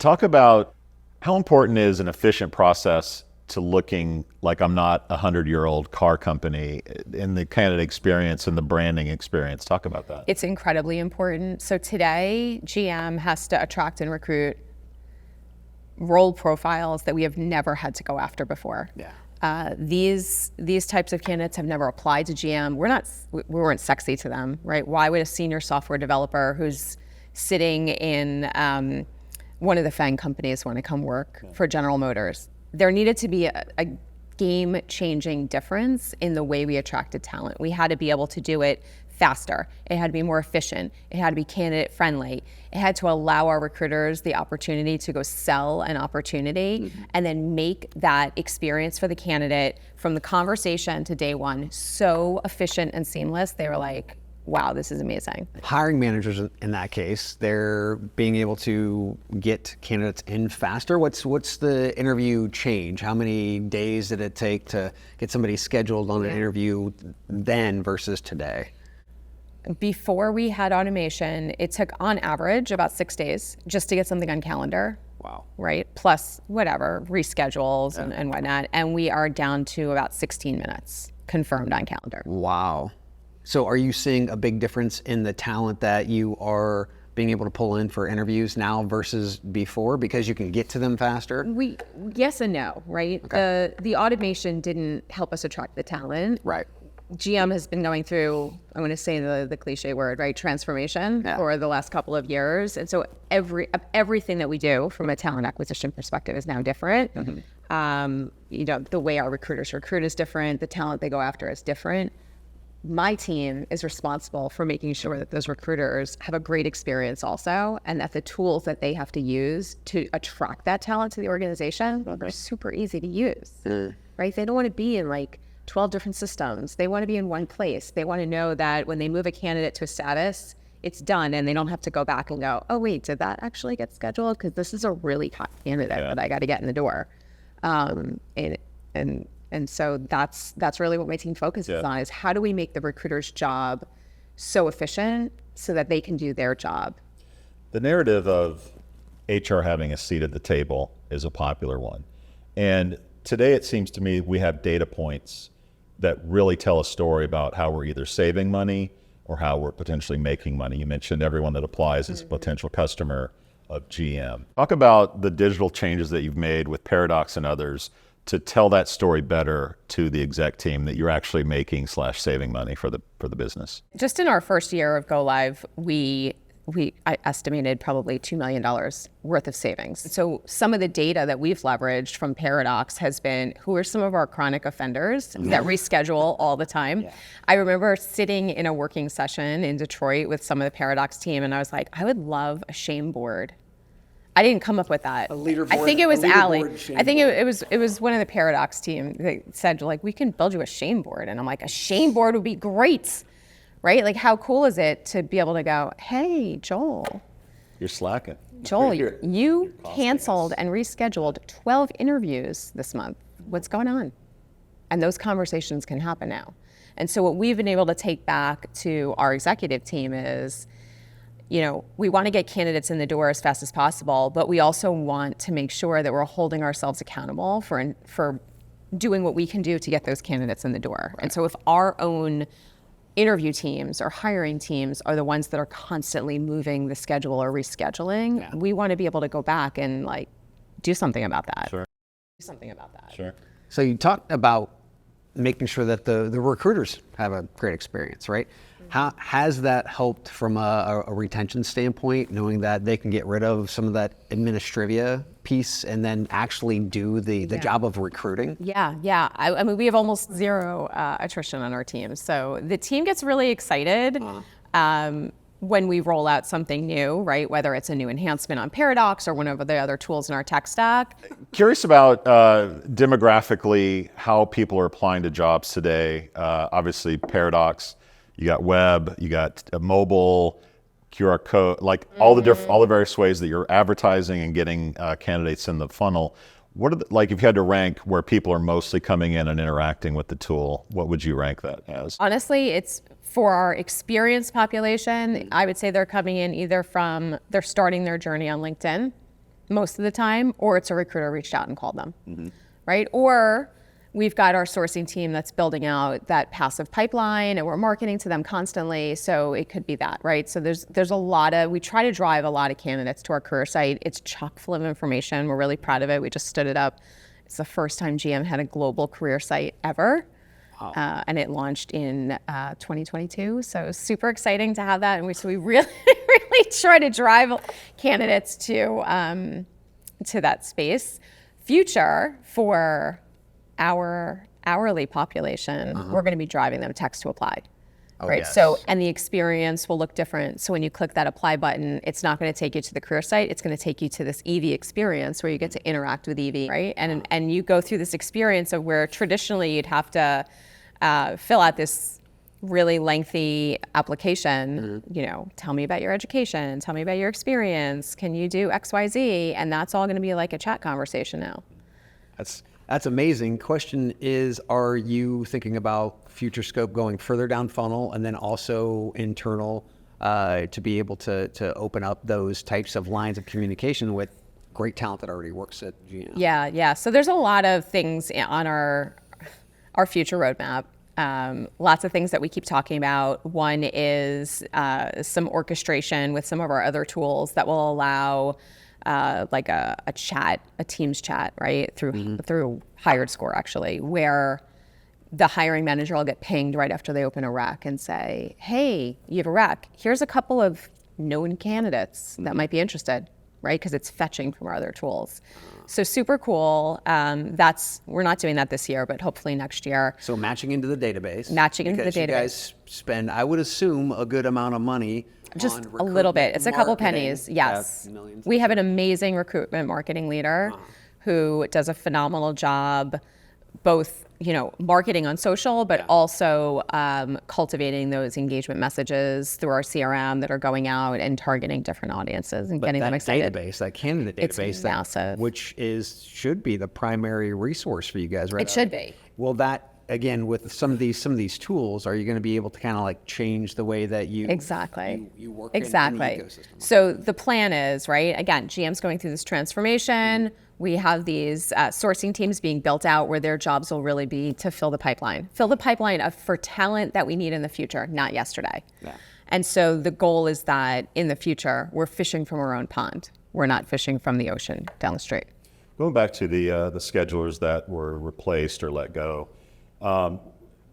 Talk about how important is an efficient process to looking like I'm not a 100-year-old car company in the candidate experience and the branding experience. Talk about that. It's incredibly important. So today, GM has to attract and recruit role profiles that we have never had to go after before. Yeah. These types of candidates have never applied to GM. We weren't sexy to them, right? Why would a senior software developer who's sitting in one of the FANG companies want to come work for General Motors? There needed to be a game-changing difference in the way we attracted talent. We had to be able to do it faster. It had to be more efficient. It had to be candidate-friendly. It had to allow our recruiters the opportunity to go sell an opportunity and then make that experience for the candidate from the conversation to day one so efficient and seamless. They were like, wow, this is amazing. Hiring managers in that case, they're being able to get candidates in faster. What's the interview change? How many days did it take to get somebody scheduled on an interview then versus today? Before we had automation, it took on average about 6 days just to get something on calendar. Wow. Right? Plus whatever, reschedules and whatnot. And we are down to about 16 minutes confirmed on calendar. Wow. So are you seeing a big difference in the talent that you are being able to pull in for interviews now versus before because you can get to them faster? Yes and no, right? Okay. The automation didn't help us attract the talent. Right. GM has been going through, I'm going to say the cliche word, right? Transformation for the last couple of years. And so everything that we do from a talent acquisition perspective is now different. The way our recruiters recruit is different. The talent they go after is different. My team is responsible for making sure that those recruiters have a great experience also, and that the tools that they have to use to attract that talent to the organization are super easy to use, right? They don't want to be in like 12 different systems. They want to be in one place. They want to know that when they move a candidate to a status, it's done, and they don't have to go back and go, oh wait, did that actually get scheduled? Because this is a really hot candidate that I got to get in the door. And so that's really what my team focuses on, is how do we make the recruiter's job so efficient so that they can do their job? The narrative of HR having a seat at the table is a popular one. And today it seems to me we have data points that really tell a story about how we're either saving money or how we're potentially making money. You mentioned everyone that applies is a potential customer of GM. Talk about the digital changes that you've made with Paradox and others to tell that story better to the exec team that you're actually making / saving money for the business. Just in our first year of go live, I estimated probably $2 million worth of savings. So some of the data that we've leveraged from Paradox has been, who are some of our chronic offenders that reschedule all the time? I remember sitting in a working session in Detroit with some of the Paradox team, and I was like, I would love a shame board. I didn't come up with that. A leaderboard. I think it was Allie. I think board. it was one of the Paradox team that said, like, we can build you a shame board. And I'm like, a shame board would be great, right? Like, how cool is it to be able to go, hey, Joel. You're slacking. Joel, you canceled and rescheduled 12 interviews this month. What's going on? And those conversations can happen now. And so what we've been able to take back to our executive team is, we want to get candidates in the door as fast as possible, but we also want to make sure that we're holding ourselves accountable for doing what we can do to get those candidates in the door. Right. And so if our own interview teams or hiring teams are the ones that are constantly moving the schedule or rescheduling, we want to be able to go back and do something about that. Sure. Do something about that. Sure. So you talked about making sure that the recruiters have a great experience, right? How has that helped from a retention standpoint, knowing that they can get rid of some of that administrivia piece and then actually do the job of recruiting? Yeah. I mean, we have almost zero attrition on our team. So the team gets really excited when we roll out something new, right? Whether it's a new enhancement on Paradox or one of the other tools in our tech stack. Curious about demographically how people are applying to jobs today. Obviously, Paradox. You got web, you got a mobile, QR code, all the various ways that you're advertising and getting candidates in the funnel. What are if you had to rank where people are mostly coming in and interacting with the tool, what would you rank that as? Honestly, it's for our experienced population. I would say they're coming in either they're starting their journey on LinkedIn, most of the time, or it's a recruiter reached out and called them, right? Or we've got our sourcing team that's building out that passive pipeline and we're marketing to them constantly. So it could be that, right? So there's a lot of, we try to drive a lot of candidates to our career site. It's chock full of information. We're really proud of it. We just stood it up. It's the first time GM had a global career site ever. Wow. And it launched in 2022. So super exciting to have that. And we really, really try to drive candidates to that space. Future for our hourly population, we're going to be driving them text to apply, right? Yes. So, and the experience will look different. So when you click that apply button, it's not going to take you to the career site. It's going to take you to this EV experience where you get to interact with EV, right? And you go through this experience of where traditionally you'd have to fill out this really lengthy application, you know, tell me about your education, tell me about your experience, can you do X, Y, Z? And that's all going to be like a chat conversation now. That's amazing. Question is, are you thinking about future scope going further down funnel and then also internal to be able to open up those types of lines of communication with great talent that already works at GM? Yeah. So there's a lot of things on our future roadmap. Lots of things that we keep talking about. One is some orchestration with some of our other tools that will allow like a Teams chat, right? Through HiredScore actually, where the hiring manager will get pinged right after they open a rec and say, hey, you have a rec. Here's a couple of known candidates that might be interested, right? Because it's fetching from our other tools. So super cool. We're not doing that this year, but hopefully next year. So matching into the database. Because you guys spend, I would assume, a good amount of money. Just a little bit. It's a couple pennies. Yes. We have an amazing recruitment marketing leader who does a phenomenal job, both, you know, marketing on social, but also cultivating those engagement messages through our CRM that are going out and targeting different audiences and getting them excited. That candidate database, it's massive. Which should be the primary resource for you guys, right? It should be. Well, that again, with some of these tools, are you going to be able to kind of like change the way that you you work in the ecosystem? So the plan is, right, again, GM's going through this transformation. We have these sourcing teams being built out where their jobs will really be to fill the pipeline for talent that we need in the future, not yesterday. Yeah. And so the goal is that in the future, we're fishing from our own pond. We're not fishing from the ocean down the street. Going back to the schedulers that were replaced or let go,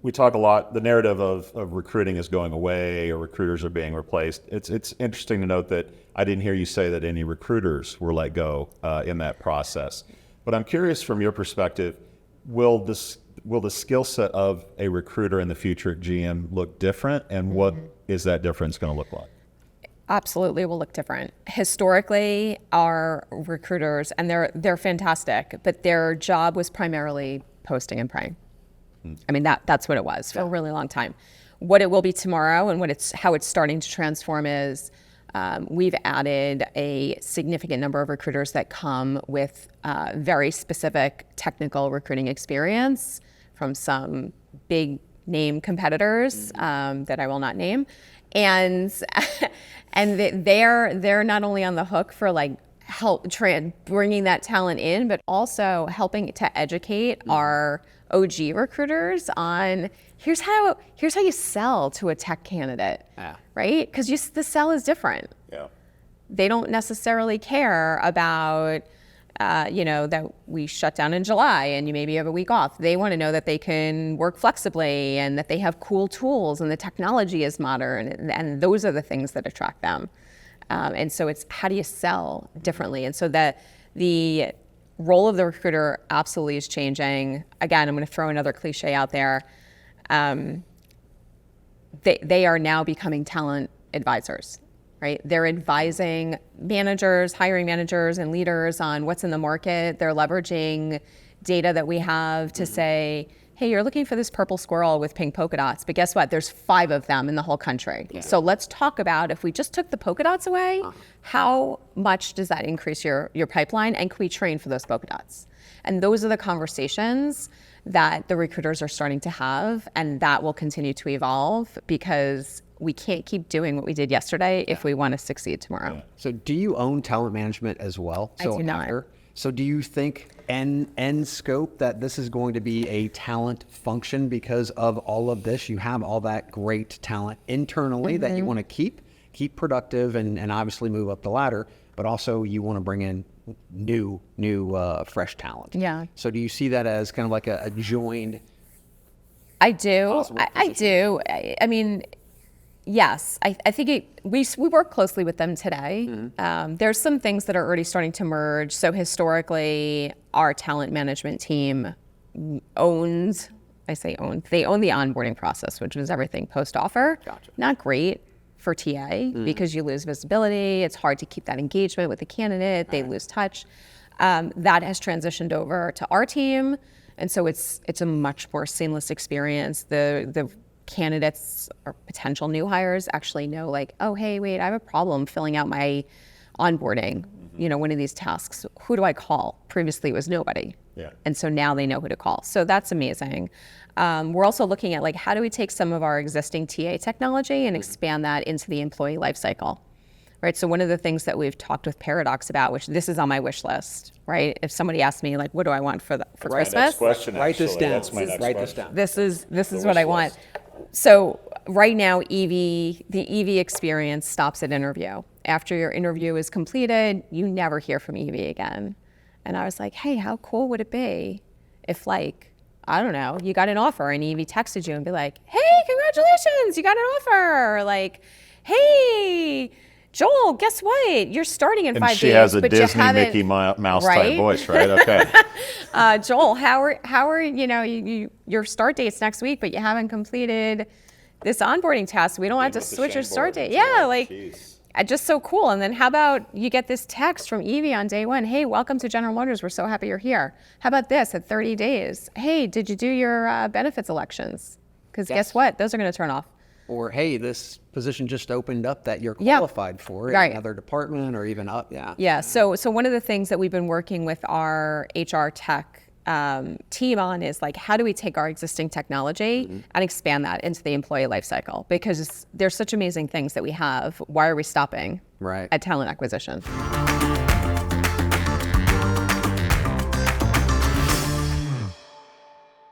we talk a lot, the narrative of recruiting is going away or recruiters are being replaced. It's interesting to note that I didn't hear you say that any recruiters were let go in that process. But I'm curious from your perspective, will the skill set of a recruiter in the future at GM look different? And what is that difference going to look like? Absolutely will look different. Historically, our recruiters, and they're fantastic, but their job was primarily posting and praying. I mean, that's what it was for a really long time. What it will be tomorrow and how it's starting to transform is we've added a significant number of recruiters that come with very specific technical recruiting experience from some big name competitors that I will not name. And they're not only on the hook for like bringing that talent in, but also helping to educate our OG recruiters on here's how you sell to a tech candidate, right? Because the sell is different. Yeah. They don't necessarily care about that we shut down in July and you maybe have a week off. They want to know that they can work flexibly and that they have cool tools and the technology is modern, and those are the things that attract them. And so it's how do you sell differently? And so that the role of the recruiter absolutely is changing. Again, I'm going to throw another cliche out there. They are now becoming talent advisors, right? They're advising managers, hiring managers and leaders on what's in the market. They're leveraging data that we have to say, hey, you're looking for this purple squirrel with pink polka dots, but guess what? There's 5 of them in the whole country. Yeah. So let's talk about if we just took the polka dots away, how much does that increase your pipeline, and can we train for those polka dots? And those are the conversations that the recruiters are starting to have, and that will continue to evolve because we can't keep doing what we did yesterday if we want to succeed tomorrow. So do you own talent management as well? I do not. So do you think end scope that this is going to be a talent function because of all of this? You have all that great talent internally that you want to keep productive and obviously move up the ladder, but also you want to bring in new fresh talent. Yeah. So do you see that as kind of like a joined? I do. I do. I mean, yes, I think we work closely with them today. There's some things that are already starting to merge. So historically, our talent management team owns, they own the onboarding process, which was everything post-offer. Gotcha. Not great for TA because you lose visibility. It's hard to keep that engagement with the candidate. They lose touch. That has transitioned over to our team. And so it's a much more seamless experience. The candidates or potential new hires actually know like, oh, hey, wait, I have a problem filling out my onboarding, one of these tasks. Who do I call? Previously it was nobody. Yeah. And so now they know who to call. So that's amazing. We're also looking at like, how do we take some of our existing TA technology and expand that into the employee lifecycle? Right. So one of the things that we've talked with Paradox about, which this is on my wish list, right? If somebody asked me like, what do I want for Christmas? Next question, Write this down. That's my next Write question. this down. This is what I want. So right now, the EV experience stops at interview. After your interview is completed, you never hear from EV again. And I was like, hey, how cool would it be if like, I don't know, you got an offer and EV texted you and be like, hey, congratulations, you got an offer. Or like, hey, Joel, guess what? You're starting in 5 days. And she has a but Disney you haven't, Mickey Mouse right? type voice, right? Okay. Joel, how are your start date's next week, but you haven't completed this onboarding task. We don't have to switch your start date. Yeah, like just so cool. And then how about you get this text from Evie on day one? Hey, welcome to General Motors. We're so happy you're here. How about this at 30 days? Hey, did you do your benefits elections? Because guess what? Those are going to turn off. Or, hey, this position just opened up that you're qualified for in another department or even up. Yeah. Yeah. So one of the things that we've been working with our HR tech team on is like, how do we take our existing technology and expand that into the employee lifecycle? Because there's such amazing things that we have. Why are we stopping Right. at talent acquisition?